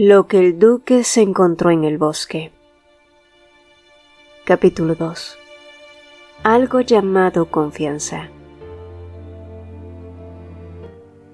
Lo que el duque se encontró en el bosque. Capítulo 2. Algo llamado confianza.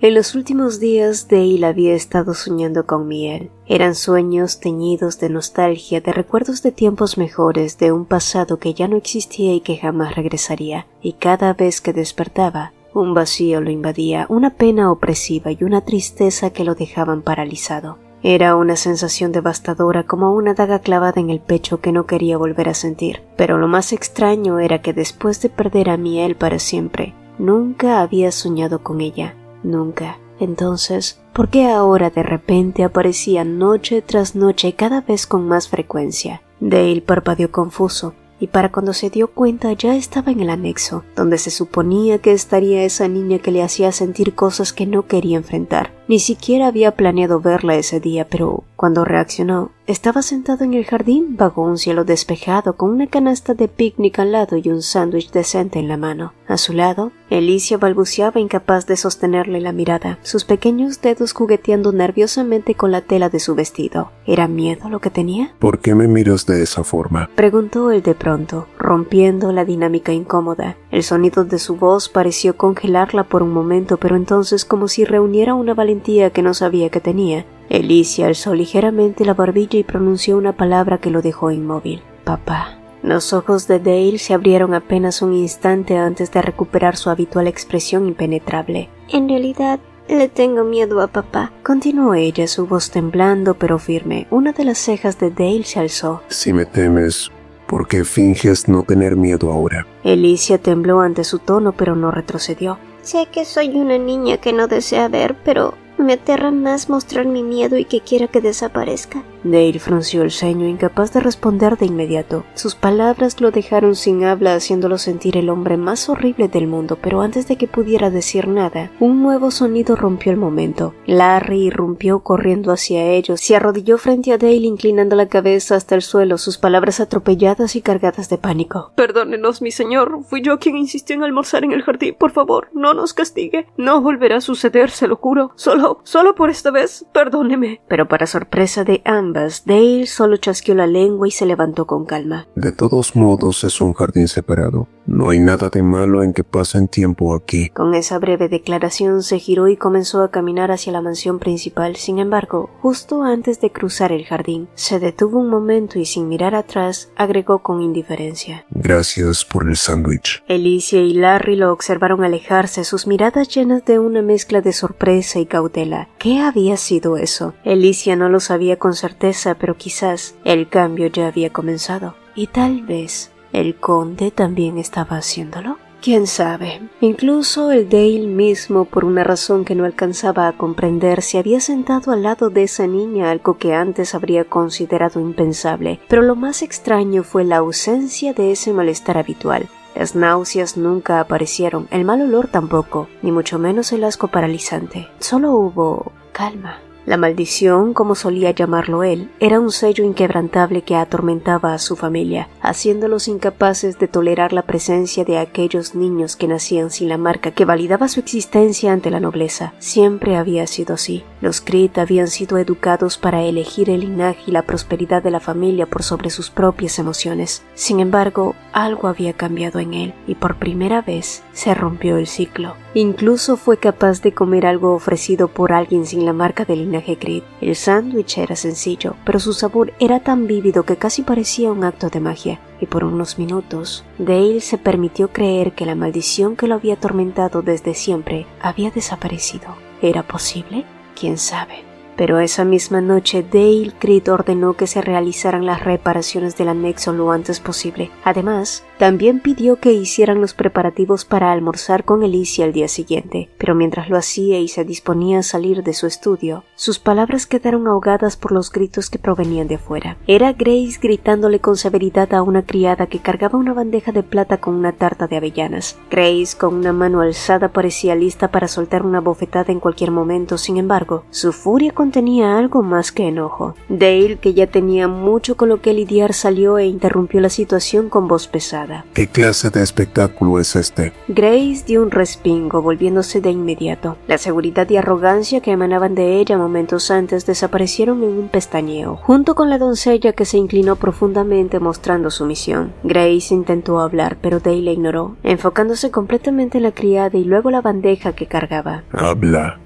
En los últimos días Dale había estado soñando con Miel. Eran sueños teñidos de nostalgia, de recuerdos de tiempos mejores, de un pasado que ya no existía y que jamás regresaría. Y cada vez que despertaba, un vacío lo invadía, una pena opresiva y una tristeza que lo dejaban paralizado. Era una sensación devastadora, como una daga clavada en el pecho que no quería volver a sentir. Pero lo más extraño era que después de perder a Miel para siempre, nunca había soñado con ella. Nunca. Entonces, ¿por qué ahora de repente aparecía noche tras noche cada vez con más frecuencia? Dale parpadeó confuso, y para cuando se dio cuenta ya estaba en el anexo, donde se suponía que estaría esa niña que le hacía sentir cosas que no quería enfrentar. Ni siquiera había planeado verla ese día, pero cuando reaccionó, estaba sentado en el jardín bajo un cielo despejado con una canasta de picnic al lado y un sándwich decente en la mano. A su lado, Alicia balbuceaba incapaz de sostenerle la mirada, sus pequeños dedos jugueteando nerviosamente con la tela de su vestido. ¿Era miedo lo que tenía? ¿Por qué me miras de esa forma?, preguntó él de pronto, rompiendo la dinámica incómoda. El sonido de su voz pareció congelarla por un momento, pero entonces, como si reuniera una valentía que no sabía que tenía, Alicia alzó ligeramente la barbilla y pronunció una palabra que lo dejó inmóvil. Papá. Los ojos de Dale se abrieron apenas un instante antes de recuperar su habitual expresión impenetrable. En realidad, le tengo miedo a papá, continuó ella, su voz temblando pero firme. Una de las cejas de Dale se alzó. Si me temes, ¿por qué finges no tener miedo ahora? Alicia tembló ante su tono pero no retrocedió. Sé que soy una niña que no desea ver, pero me aterra más mostrar mi miedo y que quiera que desaparezca. Dale frunció el ceño, incapaz de responder de inmediato. Sus palabras lo dejaron sin habla, haciéndolo sentir el hombre más horrible del mundo, pero antes de que pudiera decir nada, un nuevo sonido rompió el momento. Larry irrumpió corriendo hacia ellos, se arrodilló frente a Dale inclinando la cabeza hasta el suelo, sus palabras atropelladas y cargadas de pánico. Perdónenos, mi señor, fui yo quien insistió en almorzar en el jardín, por favor, no nos castigue. No volverá a suceder, se lo juro. Solo por esta vez, perdóneme. Pero para sorpresa de ambas, Dale solo chasqueó la lengua y se levantó con calma. De todos modos, es un jardín separado. No hay nada de malo en que pasen tiempo aquí. Con esa breve declaración se giró y comenzó a caminar hacia la mansión principal. Sin embargo, justo antes de cruzar el jardín, se detuvo un momento y sin mirar atrás, agregó con indiferencia. Gracias por el sándwich. Alicia y Larry lo observaron alejarse, sus miradas llenas de una mezcla de sorpresa y cautela. ¿Qué había sido eso? Alicia no lo sabía con certeza, pero quizás el cambio ya había comenzado. Y tal vez el conde también estaba haciéndolo. ¿Quién sabe? Incluso el Dale mismo, por una razón que no alcanzaba a comprender, se había sentado al lado de esa niña, algo que antes habría considerado impensable. Pero lo más extraño fue la ausencia de ese malestar habitual. Las náuseas nunca aparecieron, el mal olor tampoco, ni mucho menos el asco paralizante. Solo hubo calma. La maldición, como solía llamarlo él, era un sello inquebrantable que atormentaba a su familia, haciéndolos incapaces de tolerar la presencia de aquellos niños que nacían sin la marca que validaba su existencia ante la nobleza. Siempre había sido así. Los Creed habían sido educados para elegir el linaje y la prosperidad de la familia por sobre sus propias emociones. Sin embargo, algo había cambiado en él, y por primera vez se rompió el ciclo. Incluso fue capaz de comer algo ofrecido por alguien sin la marca del linaje Creed. El sándwich era sencillo, pero su sabor era tan vívido que casi parecía un acto de magia, y por unos minutos, Dale se permitió creer que la maldición que lo había atormentado desde siempre había desaparecido. ¿Era posible? ¿Quién sabe? Pero esa misma noche Dale Creed ordenó que se realizaran las reparaciones del anexo lo antes posible. Además, también pidió que hicieran los preparativos para almorzar con Alicia al día siguiente. Pero mientras lo hacía y se disponía a salir de su estudio, sus palabras quedaron ahogadas por los gritos que provenían de afuera. Era Grace gritándole con severidad a una criada que cargaba una bandeja de plata con una tarta de avellanas. Grace, con una mano alzada, parecía lista para soltar una bofetada en cualquier momento. Sin embargo, su furia contenía algo más que enojo. Dale, que ya tenía mucho con lo que lidiar, salió e interrumpió la situación con voz pesada. aterrorizada. ¿Qué clase de espectáculo es este? Grace dio un respingo, volviéndose de inmediato. La seguridad y arrogancia que emanaban de ella momentos antes desaparecieron en un pestañeo, junto con la doncella que se inclinó profundamente mostrando sumisión. Grace intentó hablar, pero Dale la ignoró, enfocándose completamente en la criada y luego la bandeja que cargaba. Habla.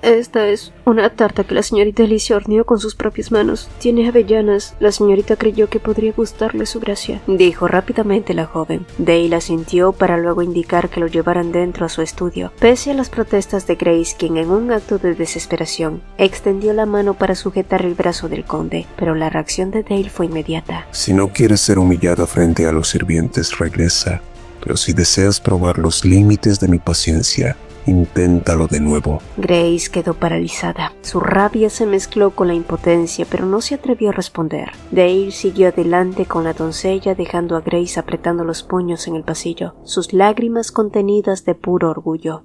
Esta es una tarta que la señorita Alicia horneó con sus propias manos. Tiene avellanas. La señorita creyó que podría gustarle su gracia, dijo rápidamente la joven. Dale asintió para luego indicar que lo llevaran dentro a su estudio, pese a las protestas de Grace, quien en un acto de desesperación extendió la mano para sujetar el brazo del conde, pero la reacción de Dale fue inmediata. Si no quieres ser humillada frente a los sirvientes, regresa. Pero si deseas probar los límites de mi paciencia, inténtalo de nuevo. Grace quedó paralizada. Su rabia se mezcló con la impotencia, pero no se atrevió a responder. Dale siguió adelante con la doncella, dejando a Grace apretando los puños en el pasillo, sus lágrimas contenidas de puro orgullo.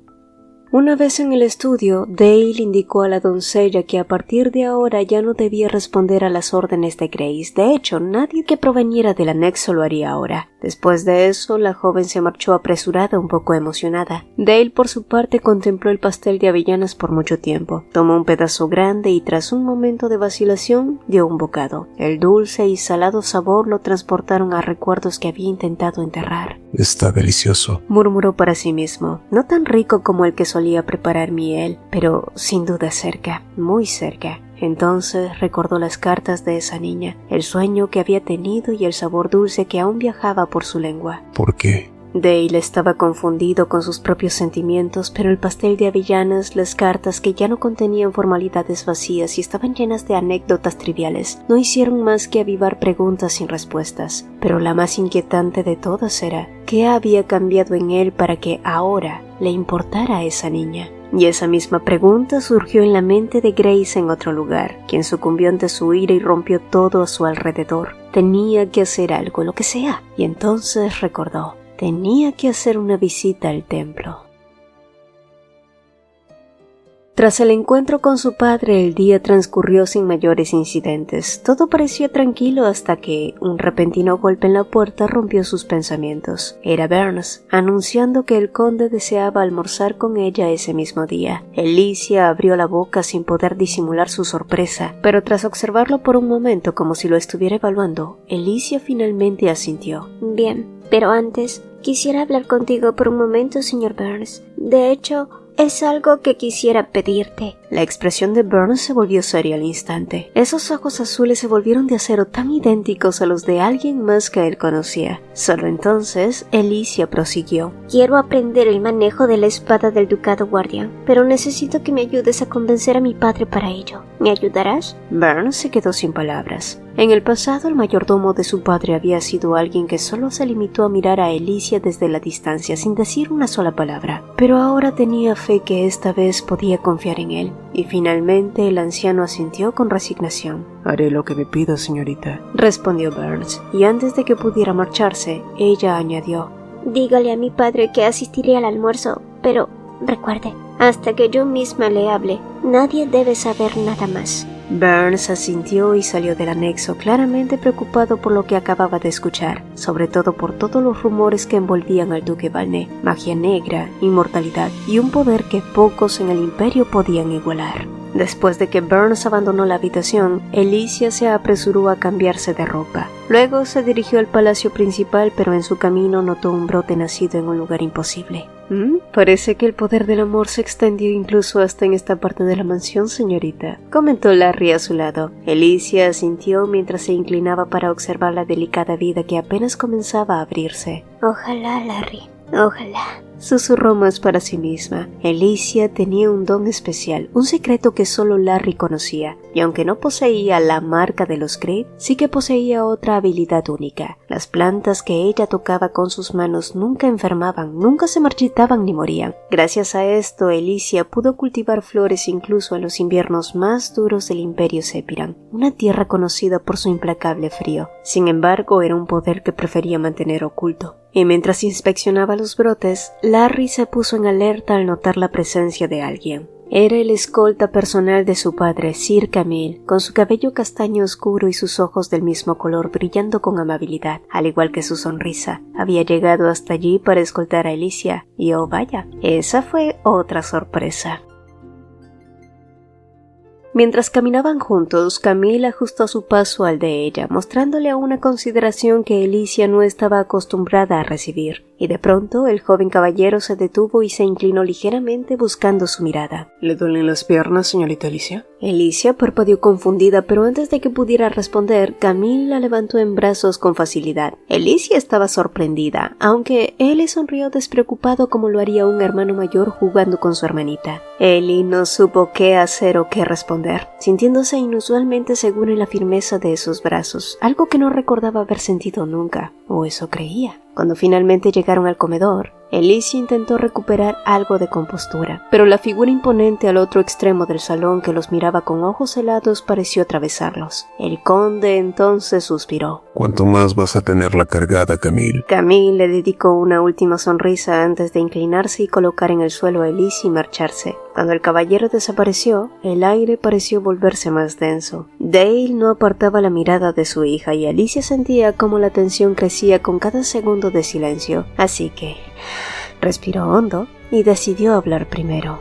Una vez en el estudio, Dale indicó a la doncella que a partir de ahora ya no debía responder a las órdenes de Grace. De hecho, nadie que proveniera del anexo lo haría ahora. Después de eso, la joven se marchó apresurada, un poco emocionada. Dale, por su parte, contempló el pastel de avellanas por mucho tiempo. Tomó un pedazo grande y, tras un momento de vacilación, dio un bocado. El dulce y salado sabor lo transportaron a recuerdos que había intentado enterrar. Está delicioso, murmuró para sí mismo. No tan rico como el que solía preparar Miel, pero sin duda cerca, muy cerca. Entonces recordó las cartas de esa niña, el sueño que había tenido y el sabor dulce que aún viajaba por su lengua. ¿Por qué? Dale estaba confundido con sus propios sentimientos, pero el pastel de avellanas, las cartas que ya no contenían formalidades vacías y estaban llenas de anécdotas triviales, no hicieron más que avivar preguntas sin respuestas. Pero la más inquietante de todas era, ¿qué había cambiado en él para que ahora le importara a esa niña? Y esa misma pregunta surgió en la mente de Grace en otro lugar, quien sucumbió ante su ira y rompió todo a su alrededor. Tenía que hacer algo, lo que sea, y entonces recordó. Tenía que hacer una visita al templo. Tras el encuentro con su padre, el día transcurrió sin mayores incidentes. Todo parecía tranquilo hasta que un repentino golpe en la puerta rompió sus pensamientos. Era Burns, anunciando que el conde deseaba almorzar con ella ese mismo día. Alicia abrió la boca sin poder disimular su sorpresa, pero tras observarlo por un momento como si lo estuviera evaluando, Alicia finalmente asintió. Bien, pero antes, quisiera hablar contigo por un momento, señor Burns. De hecho, es algo que quisiera pedirte. La expresión de Burns se volvió seria al instante. Esos ojos azules se volvieron de acero tan idénticos a los de alguien más que él conocía. Solo entonces, Alicia prosiguió. Quiero aprender el manejo de la espada del Ducado Guardián, pero necesito que me ayudes a convencer a mi padre para ello. ¿Me ayudarás? Burns se quedó sin palabras. En el pasado, el mayordomo de su padre había sido alguien que solo se limitó a mirar a Alicia desde la distancia sin decir una sola palabra, pero ahora tenía fe que esta vez podía confiar en él, y finalmente el anciano asintió con resignación. Haré lo que me pida, señorita, respondió Burns, y antes de que pudiera marcharse, ella añadió. Dígale a mi padre que asistiré al almuerzo, pero recuerde, hasta que yo misma le hable, nadie debe saber nada más. Burns asintió y salió del anexo, claramente preocupado por lo que acababa de escuchar, sobre todo por todos los rumores que envolvían al duque Valné, magia negra, inmortalidad y un poder que pocos en el imperio podían igualar. Después de que Burns abandonó la habitación, Alicia se apresuró a cambiarse de ropa. Luego se dirigió al palacio principal, pero en su camino notó un brote nacido en un lugar imposible. Parece que el poder del amor se extendió incluso hasta en esta parte de la mansión, señorita, comentó Larry a su lado. Alicia asintió mientras se inclinaba para observar la delicada vida que apenas comenzaba a abrirse. Ojalá, Larry, ojalá. Susurró más para sí misma. Alicia tenía un don especial, un secreto que solo Larry conocía, y aunque no poseía la marca de los Grey, sí que poseía otra habilidad única. Las plantas que ella tocaba con sus manos nunca enfermaban, nunca se marchitaban ni morían. Gracias a esto, Alicia pudo cultivar flores incluso en los inviernos más duros del Imperio Sepiran, una tierra conocida por su implacable frío. Sin embargo, era un poder que prefería mantener oculto. Y mientras inspeccionaba los brotes, Larry se puso en alerta al notar la presencia de alguien. Era el escolta personal de su padre, Sir Camille, con su cabello castaño oscuro y sus ojos del mismo color brillando con amabilidad, al igual que su sonrisa. Había llegado hasta allí para escoltar a Alicia, y oh vaya, esa fue otra sorpresa. Mientras caminaban juntos, Camille ajustó su paso al de ella, mostrándole una consideración que Alicia no estaba acostumbrada a recibir, y de pronto el joven caballero se detuvo y se inclinó ligeramente buscando su mirada. ¿Le duelen las piernas, señorita Alicia? Alicia parpadeó confundida, pero antes de que pudiera responder, Camille la levantó en brazos con facilidad. Alicia estaba sorprendida, aunque él le sonrió despreocupado como lo haría un hermano mayor jugando con su hermanita. Ellie no supo qué hacer o qué responder, sintiéndose inusualmente segura en la firmeza de esos brazos, algo que no recordaba haber sentido nunca, o eso creía. Cuando finalmente llegaron al comedor, Alicia intentó recuperar algo de compostura, pero la figura imponente al otro extremo del salón que los miraba con ojos helados pareció atravesarlos. El conde entonces suspiró. ¿Cuánto más vas a tenerla cargada, Camille? Camille le dedicó una última sonrisa antes de inclinarse y colocar en el suelo a Alicia y marcharse. Cuando el caballero desapareció, el aire pareció volverse más denso. Dale no apartaba la mirada de su hija y Alicia sentía cómo la tensión crecía con cada segundo de silencio. Así que respiró hondo y decidió hablar primero.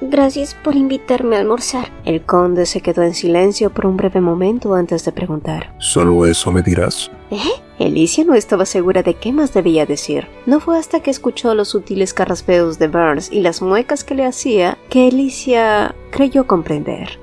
Gracias por invitarme a almorzar. El conde se quedó en silencio por un breve momento antes de preguntar. ¿Solo eso me dirás? Alicia no estaba segura de qué más debía decir. No fue hasta que escuchó los sutiles carraspeos de Burns y las muecas que le hacía que Alicia creyó comprender.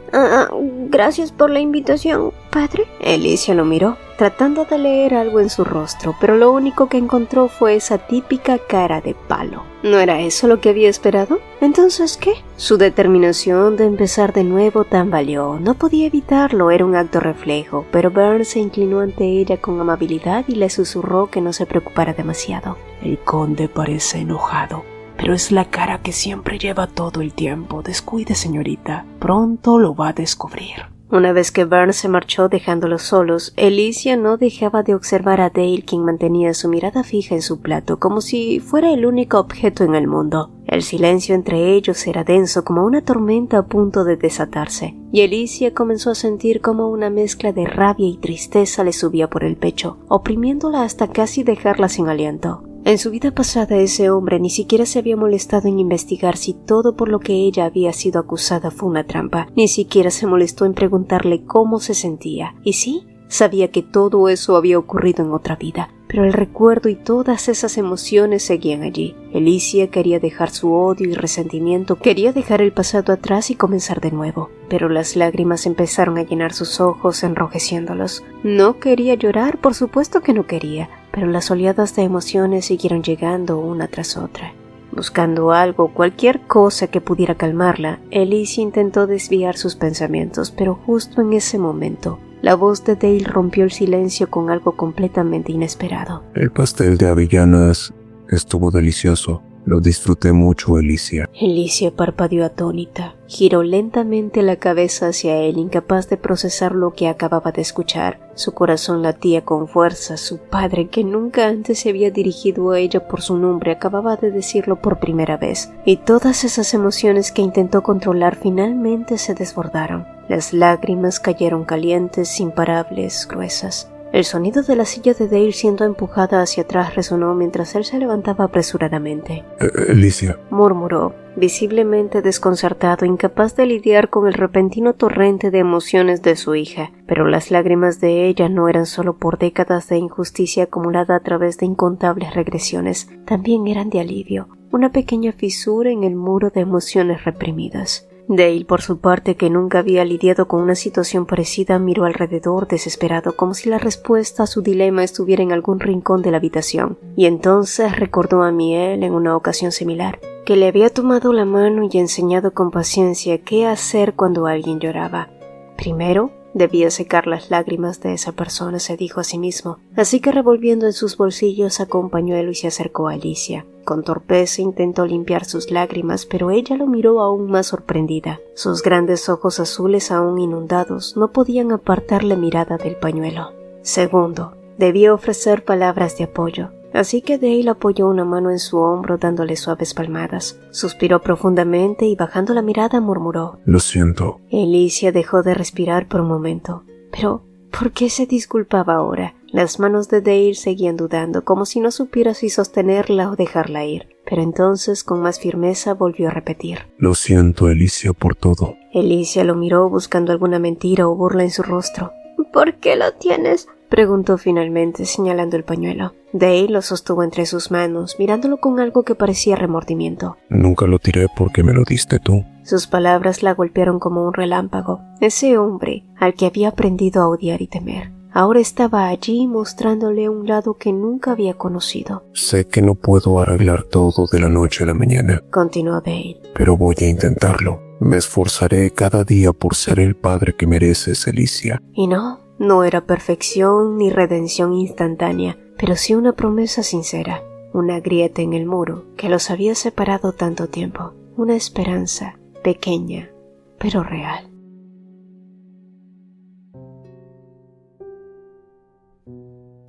Gracias por la invitación, padre. Alicia lo miró, tratando de leer algo en su rostro, pero lo único que encontró fue esa típica cara de palo. ¿No era eso lo que había esperado? ¿Entonces qué? Su determinación de empezar de nuevo tambaleó. No podía evitarlo, era un acto reflejo, pero Burns se inclinó ante ella con amabilidad y le susurró que no se preocupara demasiado. El conde parece enojado, pero es la cara que siempre lleva todo el tiempo. Descuide, señorita, pronto lo va a descubrir. Una vez que Burns se marchó dejándolos solos, Alicia no dejaba de observar a Dale, quien mantenía su mirada fija en su plato, como si fuera el único objeto en el mundo. El silencio entre ellos era denso como una tormenta a punto de desatarse, y Alicia comenzó a sentir como una mezcla de rabia y tristeza le subía por el pecho, oprimiéndola hasta casi dejarla sin aliento. En su vida pasada ese hombre ni siquiera se había molestado en investigar si todo por lo que ella había sido acusada fue una trampa, ni siquiera se molestó en preguntarle cómo se sentía, y sí, sabía que todo eso había ocurrido en otra vida, pero el recuerdo y todas esas emociones seguían allí. Alicia quería dejar su odio y resentimiento, quería dejar el pasado atrás y comenzar de nuevo, pero las lágrimas empezaron a llenar sus ojos, enrojeciéndolos. No quería llorar, por supuesto que no quería, pero las oleadas de emociones siguieron llegando una tras otra. Buscando algo, cualquier cosa que pudiera calmarla, Alicia intentó desviar sus pensamientos, pero justo en ese momento, la voz de Dale rompió el silencio con algo completamente inesperado. El pastel de avellanas estuvo delicioso. Lo disfruté mucho, Alicia. Alicia parpadeó atónita. Giró lentamente la cabeza hacia él, incapaz de procesar lo que acababa de escuchar. Su corazón latía con fuerza. Su padre, que nunca antes se había dirigido a ella por su nombre, acababa de decirlo por primera vez. Y todas esas emociones que intentó controlar finalmente se desbordaron. Las lágrimas cayeron calientes, imparables, gruesas. El sonido de la silla de Dale siendo empujada hacia atrás resonó mientras él se levantaba apresuradamente. Alicia, murmuró, visiblemente desconcertado, incapaz de lidiar con el repentino torrente de emociones de su hija. Pero las lágrimas de ella no eran solo por décadas de injusticia acumulada a través de incontables regresiones, también eran de alivio, una pequeña fisura en el muro de emociones reprimidas. Dale, por su parte, que nunca había lidiado con una situación parecida, miró alrededor desesperado, como si la respuesta a su dilema estuviera en algún rincón de la habitación. Y entonces recordó a Miel en una ocasión similar, que le había tomado la mano y enseñado con paciencia qué hacer cuando alguien lloraba. Primero, debía secar las lágrimas de esa persona, se dijo a sí mismo. Así que revolviendo en sus bolsillos sacó un pañuelo y se acercó a Alicia. Con torpeza intentó limpiar sus lágrimas, pero ella lo miró aún más sorprendida. Sus grandes ojos azules aún inundados no podían apartar la mirada del pañuelo. Segundo, debía ofrecer palabras de apoyo. así que Dale apoyó una mano en su hombro dándole suaves palmadas. Suspiró profundamente y bajando la mirada murmuró: Lo siento. Alicia dejó de respirar por un momento. Pero, ¿por qué se disculpaba ahora? Las manos de Dale seguían dudando, como si no supiera si sostenerla o dejarla ir. Pero entonces, con más firmeza, volvió a repetir: Lo siento, Alicia, por todo. Alicia lo miró buscando alguna mentira o burla en su rostro. ¿Por qué lo tienes? Preguntó finalmente, señalando el pañuelo. Dale lo sostuvo entre sus manos, mirándolo con algo que parecía remordimiento. Nunca lo tiré porque me lo diste tú. Sus palabras la golpearon como un relámpago. Ese hombre, al que había aprendido a odiar y temer, ahora estaba allí mostrándole un lado que nunca había conocido. Sé que no puedo arreglar todo de la noche a la mañana, Continuó Dale. pero voy a intentarlo. Me esforzaré cada día por ser el padre que mereces, Alicia. Y no era perfección ni redención instantánea, pero sí una promesa sincera, una grieta en el muro que los había separado tanto tiempo, una esperanza pequeña, pero real.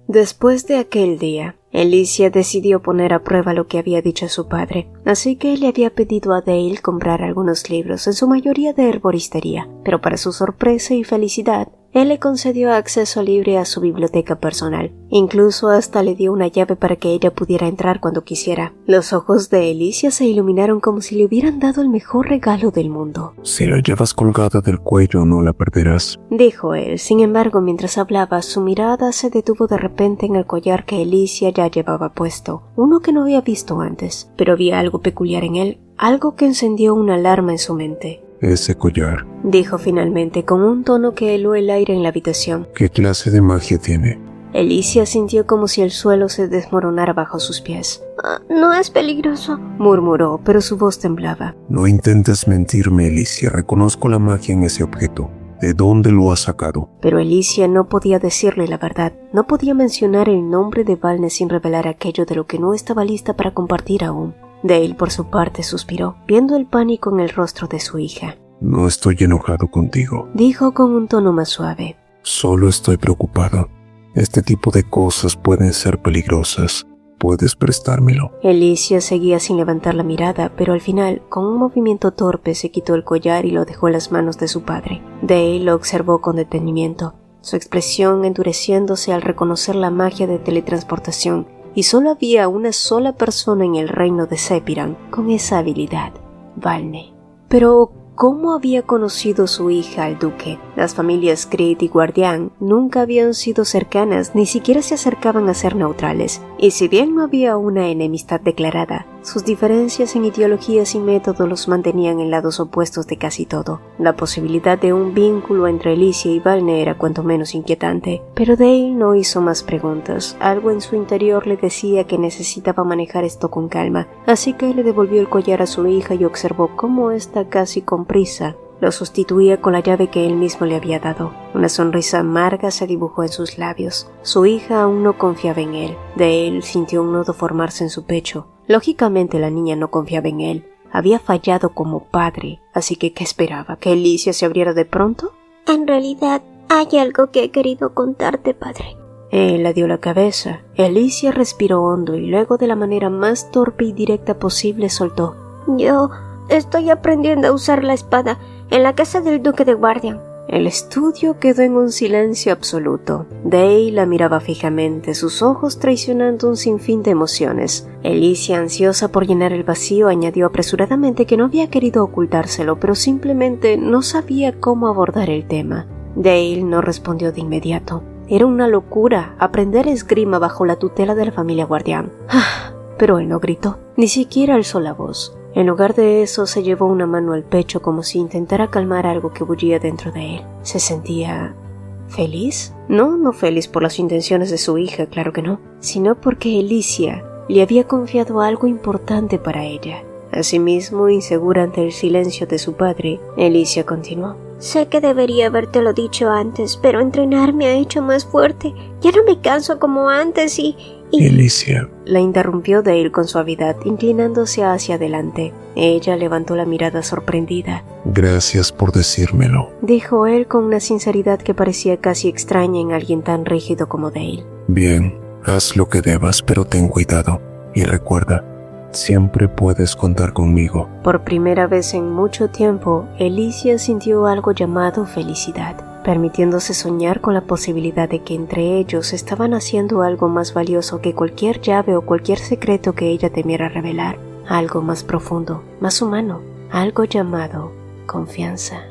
Después de aquel día, Alicia decidió poner a prueba lo que había dicho su padre, así que le había pedido a Dale comprar algunos libros, en su mayoría de herboristería, pero para su sorpresa y felicidad, él le concedió acceso libre a su biblioteca personal. Incluso hasta le dio una llave para que ella pudiera entrar cuando quisiera. Los ojos de Alicia se iluminaron como si le hubieran dado el mejor regalo del mundo. Si la llevas colgada del cuello, no la perderás, dijo él. Sin embargo, mientras hablaba, su mirada se detuvo de repente en el collar que Alicia ya llevaba puesto, uno que no había visto antes, pero había algo peculiar en él, algo que encendió una alarma en su mente. Ese collar. Dijo finalmente con un tono que heló el aire en la habitación. ¿Qué clase de magia tiene? Alicia sintió como si el suelo se desmoronara bajo sus pies. No es peligroso, murmuró, pero su voz temblaba. No intentes mentirme, Alicia. Reconozco la magia en ese objeto. ¿De dónde lo has sacado? Pero Alicia no podía decirle la verdad. No podía mencionar el nombre de Valne sin revelar aquello de lo que no estaba lista para compartir aún. Dale, por su parte, suspiró, viendo el pánico en el rostro de su hija. No estoy enojado contigo, dijo con un tono más suave. Solo estoy preocupado. Este tipo de cosas pueden ser peligrosas. ¿Puedes prestármelo? Alicia seguía sin levantar la mirada, pero al final, con un movimiento torpe, se quitó el collar y lo dejó en las manos de su padre. Dale lo observó con detenimiento, su expresión endureciéndose al reconocer la magia de teletransportación, y solo había una sola persona en el reino de Sepiran con esa habilidad, Valne. Pero, ¿cómo había conocido su hija al duque? Las familias Creed y Guardián nunca habían sido cercanas, ni siquiera se acercaban a ser neutrales, y si bien no había una enemistad declarada, sus diferencias en ideologías y métodos los mantenían en lados opuestos de casi todo. La posibilidad de un vínculo entre Alicia y Valne era cuanto menos inquietante, pero Dale no hizo más preguntas. Algo en su interior le decía que necesitaba manejar esto con calma, así que le devolvió el collar a su hija y observó cómo ésta casi con prisa lo sustituía con la llave que él mismo le había dado. Una sonrisa amarga se dibujó en sus labios. Su hija aún no confiaba en él. Dale sintió un nudo formarse en su pecho. Lógicamente la niña no confiaba en él. Había fallado como padre, así que ¿qué esperaba? ¿Que Alicia se abriera de pronto? En realidad, hay algo que he querido contarte, padre. Él la dio la cabeza. Alicia respiró hondo y luego de la manera más torpe y directa posible soltó. Yo estoy aprendiendo a usar la espada en la casa del duque de Guardian. El estudio quedó en un silencio absoluto. Dale la miraba fijamente, sus ojos traicionando un sinfín de emociones. Alicia, ansiosa por llenar el vacío, añadió apresuradamente que no había querido ocultárselo, pero simplemente no sabía cómo abordar el tema. Dale no respondió de inmediato. Era una locura aprender esgrima bajo la tutela de la familia Guardián. Pero él no gritó, ni siquiera alzó la voz. En lugar de eso, se llevó una mano al pecho como si intentara calmar algo que bullía dentro de él. ¿Se sentía feliz? No feliz por las intenciones de su hija, claro que no, sino porque Alicia le había confiado algo importante para ella. Asimismo, insegura ante el silencio de su padre, Alicia continuó. Sé que debería habértelo dicho antes, pero entrenar me ha hecho más fuerte. Ya no me canso como antes y... Alicia, la interrumpió Dale con suavidad, inclinándose hacia adelante. Ella levantó la mirada sorprendida. Gracias por decírmelo, dijo él con una sinceridad que parecía casi extraña en alguien tan rígido como Dale. Bien, Haz lo que debas, pero ten cuidado. Y recuerda, siempre puedes contar conmigo. Por primera vez en mucho tiempo, Alicia sintió algo llamado felicidad, permitiéndose soñar con la posibilidad de que entre ellos estaban haciendo algo más valioso que cualquier llave o cualquier secreto que ella temiera revelar, algo más profundo, más humano, algo llamado confianza.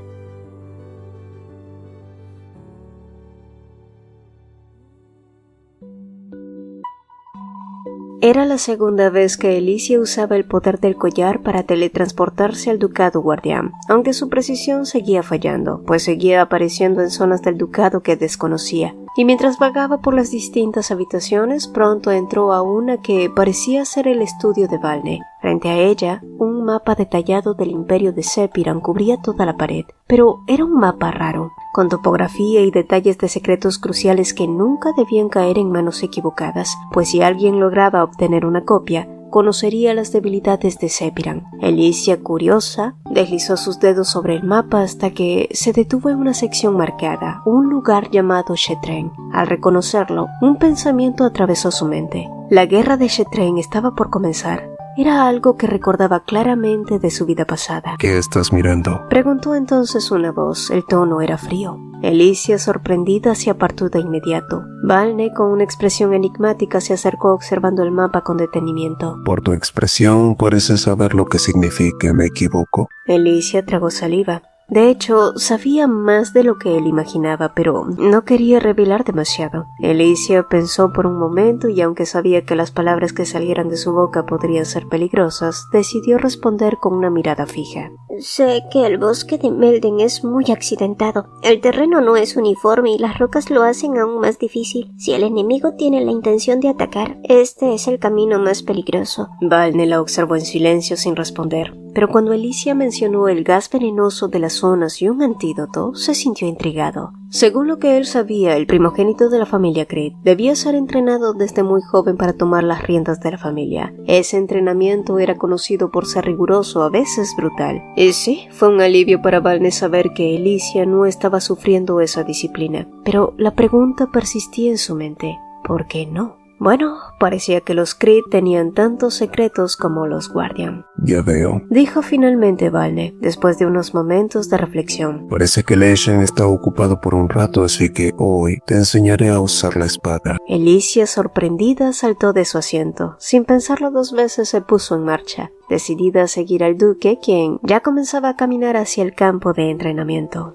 Era la segunda vez que Alicia usaba el poder del collar para teletransportarse al ducado guardián, aunque su precisión seguía fallando, pues seguía apareciendo en zonas del ducado que desconocía. Y mientras vagaba por las distintas habitaciones, pronto entró a una que parecía ser el estudio de Valne. Frente a ella, un mapa detallado del imperio de Sepiran cubría toda la pared, pero era un mapa raro, con topografía y detalles de secretos cruciales que nunca debían caer en manos equivocadas, pues si alguien lograba obtener una copia, conocería las debilidades de Sepiran. Alicia, curiosa, deslizó sus dedos sobre el mapa hasta que se detuvo en una sección marcada, un lugar llamado Shetren. Al reconocerlo, un pensamiento atravesó su mente. La guerra de Shetren estaba por comenzar. Era algo que recordaba claramente de su vida pasada. ¿Qué estás mirando? Preguntó entonces una voz. El tono era frío. Alicia, sorprendida, se apartó de inmediato. Valne, con una expresión enigmática, se acercó observando el mapa con detenimiento. Por tu expresión, pareces saber lo que significa, ¿me equivoco? Alicia tragó saliva. De hecho, sabía más de lo que él imaginaba, pero no quería revelar demasiado. Alicia pensó por un momento y aunque sabía que las palabras que salieran de su boca podrían ser peligrosas, decidió responder con una mirada fija. Sé que el bosque de Melden es muy accidentado. El terreno no es uniforme y las rocas lo hacen aún más difícil. Si el enemigo tiene la intención de atacar, este es el camino más peligroso. Valne la observó en silencio sin responder. Pero cuando Alicia mencionó el gas venenoso de las zonas y un antídoto, se sintió intrigado. Según lo que él sabía, el primogénito de la familia Creed debía ser entrenado desde muy joven para tomar las riendas de la familia. Ese entrenamiento era conocido por ser riguroso, a veces brutal. Y sí, fue un alivio para Valne saber que Alicia no estaba sufriendo esa disciplina. Pero la pregunta persistía en su mente. ¿Por qué no? Bueno, parecía que los Creed tenían tantos secretos como los Guardian. Ya veo, Dijo finalmente Valne, después de unos momentos de reflexión. parece que Leishan está ocupado por un rato, así que hoy te enseñaré a usar la espada. Alicia, sorprendida, saltó de su asiento. Sin pensarlo dos veces se puso en marcha, decidida a seguir al duque, quien ya comenzaba a caminar hacia el campo de entrenamiento.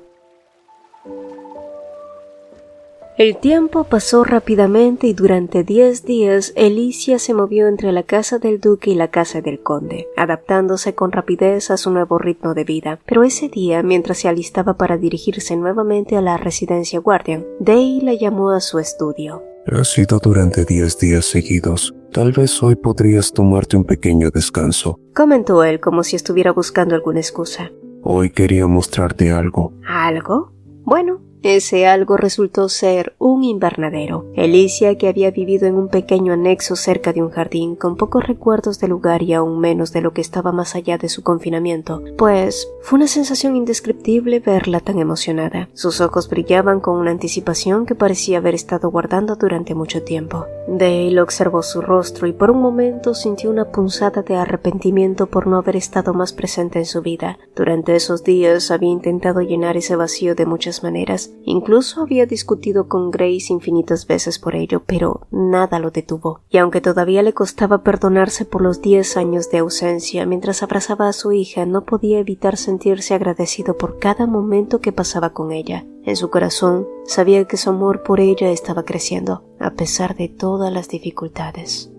El tiempo pasó rápidamente y durante 10 días Alicia se movió entre la casa del duque y la casa del conde, adaptándose con rapidez a su nuevo ritmo de vida. Pero ese día, mientras se alistaba para dirigirse nuevamente a la residencia Guardian, Day la llamó a su estudio. Ha sido durante 10 días seguidos. Tal vez hoy podrías tomarte un pequeño descanso. Comentó él como si estuviera buscando alguna excusa. Hoy quería mostrarte algo. ¿Algo? Bueno, ese algo resultó ser un invernadero. Alicia, que había vivido en un pequeño anexo cerca de un jardín, con pocos recuerdos del lugar y aún menos de lo que estaba más allá de su confinamiento, pues fue una sensación indescriptible verla tan emocionada. Sus ojos brillaban con una anticipación que parecía haber estado guardando durante mucho tiempo. Dale observó su rostro y por un momento sintió una punzada de arrepentimiento por no haber estado más presente en su vida. Durante esos días había intentado llenar ese vacío de muchas maneras. Incluso había discutido con Grace infinitas veces por ello, pero nada lo detuvo. Y aunque todavía le costaba perdonarse por los 10 años de ausencia, mientras abrazaba a su hija, no podía evitar sentirse agradecido por cada momento que pasaba con ella. En su corazón, sabía que su amor por ella estaba creciendo, a pesar de todas las dificultades.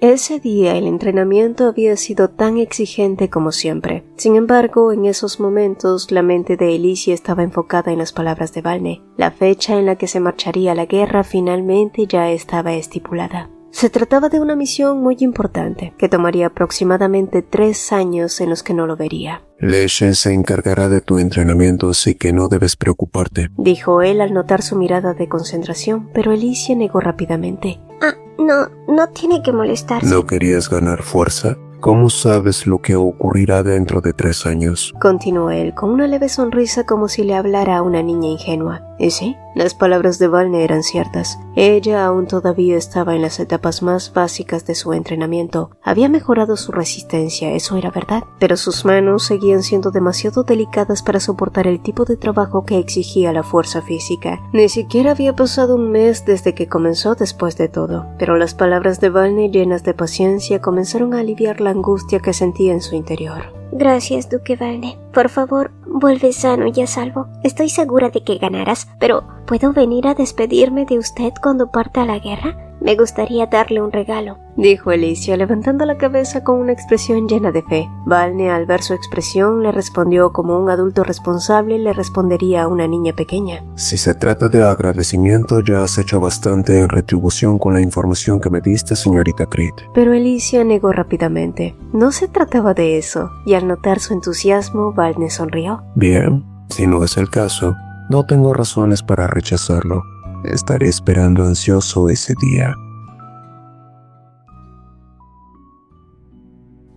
Ese día el entrenamiento había sido tan exigente como siempre. Sin embargo, en esos momentos la mente de Alicia estaba enfocada en las palabras de Valne. La fecha en la que se marcharía a la guerra finalmente ya estaba estipulada. Se trataba de una misión muy importante, que tomaría aproximadamente 3 años en los que no lo vería. Leishan se encargará de tu entrenamiento, así que no debes preocuparte. Dijo él al notar su mirada de concentración, pero Alicia negó rápidamente. No tiene que molestarse. ¿No querías ganar fuerza? ¿Cómo sabes lo que ocurrirá dentro de 3 años? Continuó él con una leve sonrisa como si le hablara a una niña ingenua. Y sí, las palabras de Valne eran ciertas. Ella aún todavía estaba en las etapas más básicas de su entrenamiento. Había mejorado su resistencia, eso era verdad, pero sus manos seguían siendo demasiado delicadas para soportar el tipo de trabajo que exigía la fuerza física. Ni siquiera había pasado un mes desde que comenzó después de todo, pero las palabras de Valne, llenas de paciencia, comenzaron a aliviar la angustia que sentía en su interior. Gracias, Duque Valne. Por favor, vuelve sano y a salvo. Estoy segura de que ganarás, pero ¿puedo venir a despedirme de usted cuando parta a la guerra? Me gustaría darle un regalo, dijo Alicia, levantando la cabeza con una expresión llena de fe. Valne, al ver su expresión, le respondió como un adulto responsable le respondería a una niña pequeña. Si se trata de agradecimiento, ya has hecho bastante en retribución con la información que me diste, señorita Creed. Pero Alicia negó rápidamente. No se trataba de eso, y al notar su entusiasmo, Valne sonrió. Bien, si no es el caso, no tengo razones para rechazarlo. Estaré esperando ansioso ese día.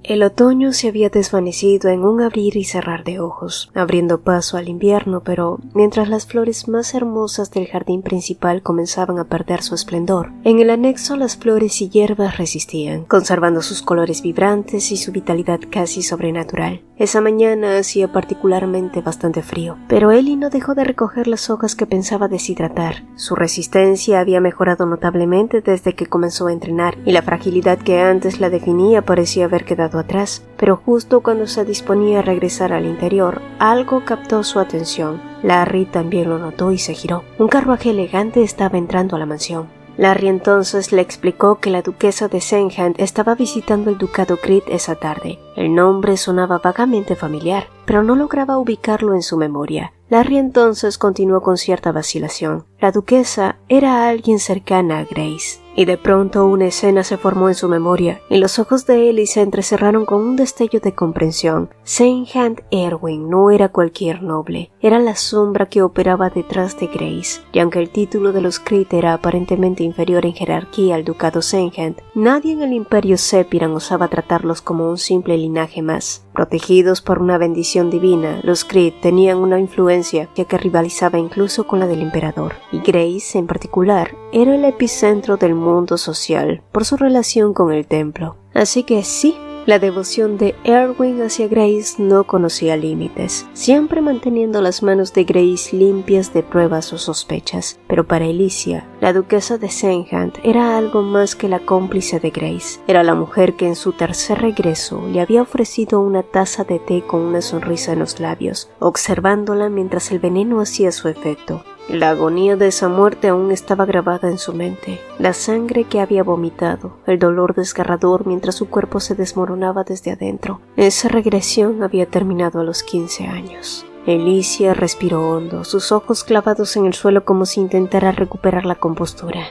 El otoño se había desvanecido en un abrir y cerrar de ojos, abriendo paso al invierno, pero mientras las flores más hermosas del jardín principal comenzaban a perder su esplendor, en el anexo las flores y hierbas resistían, conservando sus colores vibrantes y su vitalidad casi sobrenatural. Esa mañana hacía particularmente bastante frío, pero Ellie no dejó de recoger las hojas que pensaba deshidratar. Su resistencia había mejorado notablemente desde que comenzó a entrenar, y la fragilidad que antes la definía parecía haber quedado atrás, pero justo cuando se disponía a regresar al interior, algo captó su atención. Larry también lo notó y se giró. Un carruaje elegante estaba entrando a la mansión. Larry entonces le explicó que la duquesa de Senhand estaba visitando el ducado Creed esa tarde. El nombre sonaba vagamente familiar, pero no lograba ubicarlo en su memoria. Larry entonces continuó con cierta vacilación. La duquesa era alguien cercana a Grace, y de pronto una escena se formó en su memoria, y los ojos de Ellie se entrecerraron con un destello de comprensión. Senhand Erwin no era cualquier noble, era la sombra que operaba detrás de Grace, y aunque el título de los Creed era aparentemente inferior en jerarquía al ducado Senhand, nadie en el imperio Sepiran osaba tratarlos como un simple linaje más. Protegidos por una bendición divina, los Creed tenían una influencia que rivalizaba incluso con la del emperador, y Grace en particular era el epicentro del mundo social por su relación con el templo. Así que sí, la devoción de Erwin hacia Grace no conocía límites, siempre manteniendo las manos de Grace limpias de pruebas o sospechas. Pero para Alicia, la duquesa de Senhand era algo más que la cómplice de Grace. Era la mujer que en su tercer regreso le había ofrecido una taza de té con una sonrisa en los labios, observándola mientras el veneno hacía su efecto. La agonía de esa muerte aún estaba grabada en su mente, la sangre que había vomitado, el dolor desgarrador mientras su cuerpo se desmoronaba desde adentro. Esa regresión había terminado a los 15 años. Alicia respiró hondo, sus ojos clavados en el suelo como si intentara recuperar la compostura.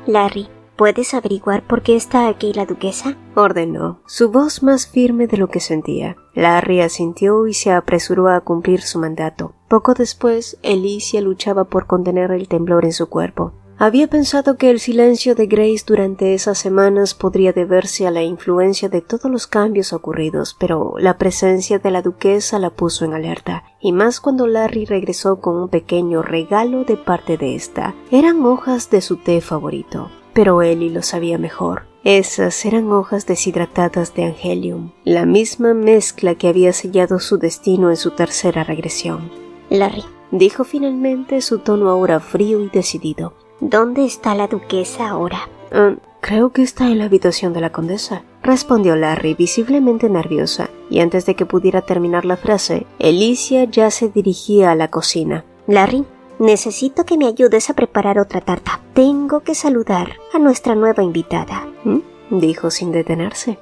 Larry, ¿puedes averiguar por qué está aquí la duquesa?, ordenó, su voz más firme de lo que sentía. Larry asintió y se apresuró a cumplir su mandato. Poco después, Alicia luchaba por contener el temblor en su cuerpo. Había pensado que el silencio de Grace durante esas semanas podría deberse a la influencia de todos los cambios ocurridos, pero la presencia de la duquesa la puso en alerta, y más cuando Larry regresó con un pequeño regalo de parte de esta. Eran hojas de su té favorito, pero Ellie lo sabía mejor. Esas eran hojas deshidratadas de Angelium, la misma mezcla que había sellado su destino en su tercera regresión. Larry, dijo finalmente, su tono ahora frío y decidido. ¿Dónde está la duquesa ahora? Creo que está en la habitación de la condesa, respondió Larry, visiblemente nerviosa, y antes de que pudiera terminar la frase, Alicia ya se dirigía a la cocina. Larry, necesito que me ayudes a preparar otra tarta. Tengo que saludar a nuestra nueva invitada, dijo sin detenerse.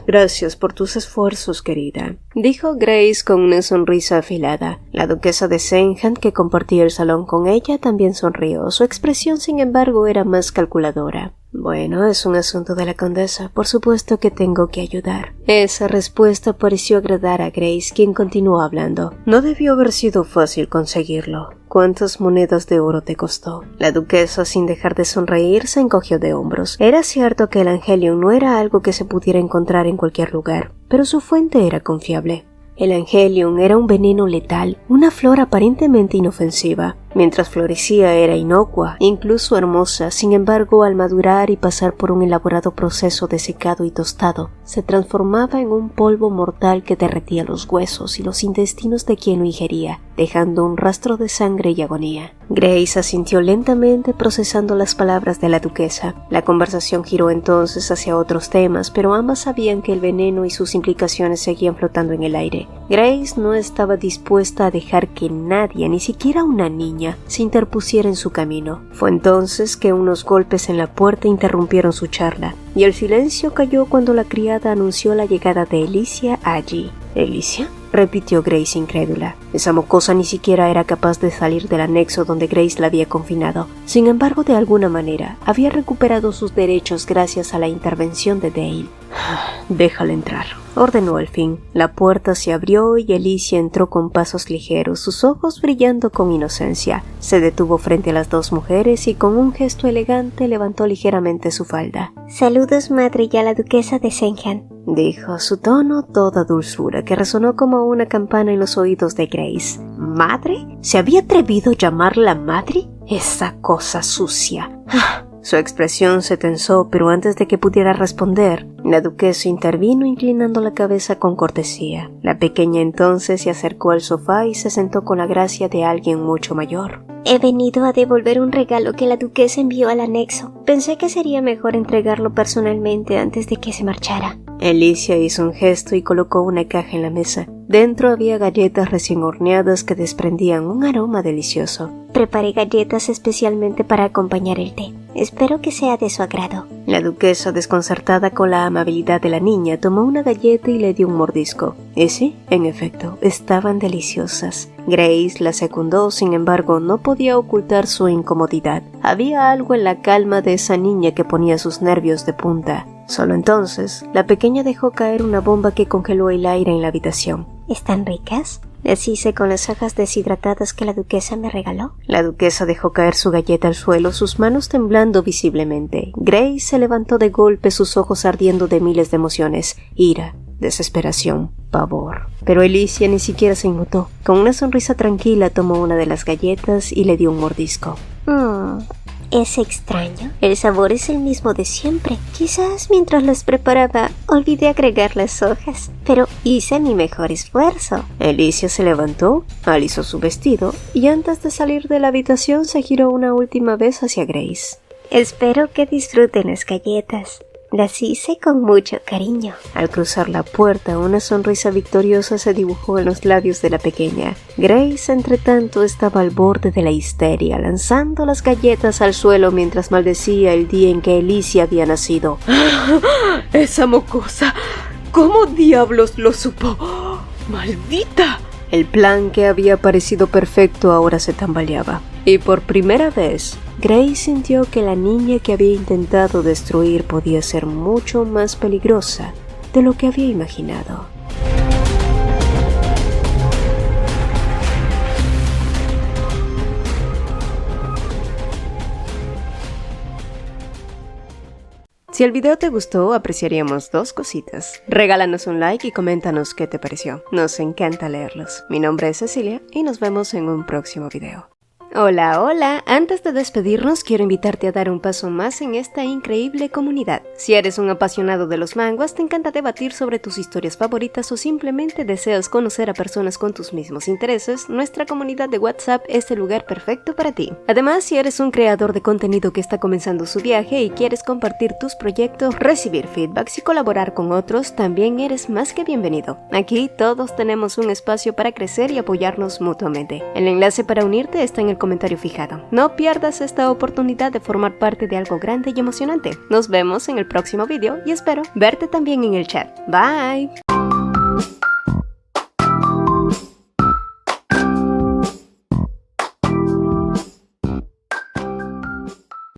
Gracias por tus esfuerzos, querida, dijo Grace con una sonrisa afilada. La duquesa de Senhand, que compartía el salón con ella, también sonrió. Su expresión, sin embargo, era más calculadora. Bueno, es un asunto de la condesa, por supuesto que tengo que ayudar. Esa respuesta pareció agradar a Grace, quien continuó hablando. No debió haber sido fácil conseguirlo. ¿Cuántas monedas de oro te costó? La duquesa, sin dejar de sonreír, se encogió de hombros. Era cierto que el Angelium no era algo que se pudiera encontrar en cualquier lugar, pero su fuente era confiable. El Angelium era un veneno letal, una flor aparentemente inofensiva. Mientras florecía era inocua, incluso hermosa. Sin embargo, al madurar y pasar por un elaborado proceso de secado y tostado, se transformaba en un polvo mortal que derretía los huesos y los intestinos de quien lo ingería, dejando un rastro de sangre y agonía. Grace asintió lentamente, procesando las palabras de la duquesa. La conversación giró entonces hacia otros temas, pero ambas sabían que el veneno y sus implicaciones seguían flotando en el aire. Grace no estaba dispuesta a dejar que nadie, ni siquiera una niña, se interpusiera en su camino. Fue entonces que unos golpes en la puerta interrumpieron su charla, y el silencio cayó cuando la criada anunció la llegada de Alicia allí. ¿Alicia?, repitió Grace incrédula. Esa mocosa ni siquiera era capaz de salir del anexo donde Grace la había confinado. Sin embargo, de alguna manera, había recuperado sus derechos gracias a la intervención de Dale. «Déjala entrar», ordenó al fin. La puerta se abrió y Alicia entró con pasos ligeros, sus ojos brillando con inocencia. Se detuvo frente a las dos mujeres y con un gesto elegante levantó ligeramente su falda. «Saludos, madre, y a la duquesa de Senjan», dijo, su tono toda dulzura, que resonó como una campana en los oídos de Grace. ¿Madre? ¿Se había atrevido a llamarla madre? Esa cosa sucia. Su expresión se tensó, pero antes de que pudiera responder, la duquesa intervino inclinando la cabeza con cortesía. La pequeña entonces se acercó al sofá y se sentó con la gracia de alguien mucho mayor. «He venido a devolver un regalo que la duquesa envió al anexo. Pensé que sería mejor entregarlo personalmente antes de que se marchara». Alicia hizo un gesto y colocó una caja en la mesa. Dentro había galletas recién horneadas que desprendían un aroma delicioso. «Preparé galletas especialmente para acompañar el té. Espero que sea de su agrado». La duquesa, desconcertada con la amabilidad de la niña, tomó una galleta y le dio un mordisco. Y sí, en efecto, estaban deliciosas. Grace la secundó, sin embargo, no podía ocultar su incomodidad. Había algo en la calma de esa niña que ponía sus nervios de punta. Solo entonces, la pequeña dejó caer una bomba que congeló el aire en la habitación. «¿Están ricas?», les hice con las hojas deshidratadas que la duquesa me regaló. La duquesa dejó caer su galleta al suelo, sus manos temblando visiblemente. Grace se levantó de golpe, sus ojos ardiendo de miles de emociones: ira, desesperación, pavor. Pero Alicia ni siquiera se inmutó. Con una sonrisa tranquila tomó una de las galletas y le dio un mordisco. Es extraño. El sabor es el mismo de siempre. Quizás mientras las preparaba olvidé agregar las hojas, pero hice mi mejor esfuerzo». Alicia se levantó, alisó su vestido y antes de salir de la habitación se giró una última vez hacia Grace. «Espero que disfruten las galletas. Las hice con mucho cariño». Al cruzar la puerta, una sonrisa victoriosa se dibujó en los labios de la pequeña. Grace, entre tanto, estaba al borde de la histeria, lanzando las galletas al suelo mientras maldecía el día en que Alicia había nacido. ¡Esa mocosa! ¿Cómo diablos lo supo? ¡Maldita! El plan que había parecido perfecto ahora se tambaleaba. Y por primera vez, Grace sintió que la niña que había intentado destruir podía ser mucho más peligrosa de lo que había imaginado. Si el video te gustó, apreciaríamos dos cositas. Regálanos un like y coméntanos qué te pareció. Nos encanta leerlos. Mi nombre es Cecilia y nos vemos en un próximo video. Hola, hola. Antes de despedirnos, quiero invitarte a dar un paso más en esta increíble comunidad. Si eres un apasionado de los manguas, te encanta debatir sobre tus historias favoritas o simplemente deseas conocer a personas con tus mismos intereses, nuestra comunidad de WhatsApp es el lugar perfecto para ti. Además, si eres un creador de contenido que está comenzando su viaje y quieres compartir tus proyectos, recibir feedbacks y colaborar con otros, también eres más que bienvenido. Aquí todos tenemos un espacio para crecer y apoyarnos mutuamente. El enlace para unirte está en el comentario fijado. No pierdas esta oportunidad de formar parte de algo grande y emocionante. Nos vemos en el próximo video y espero verte también en el chat. Bye.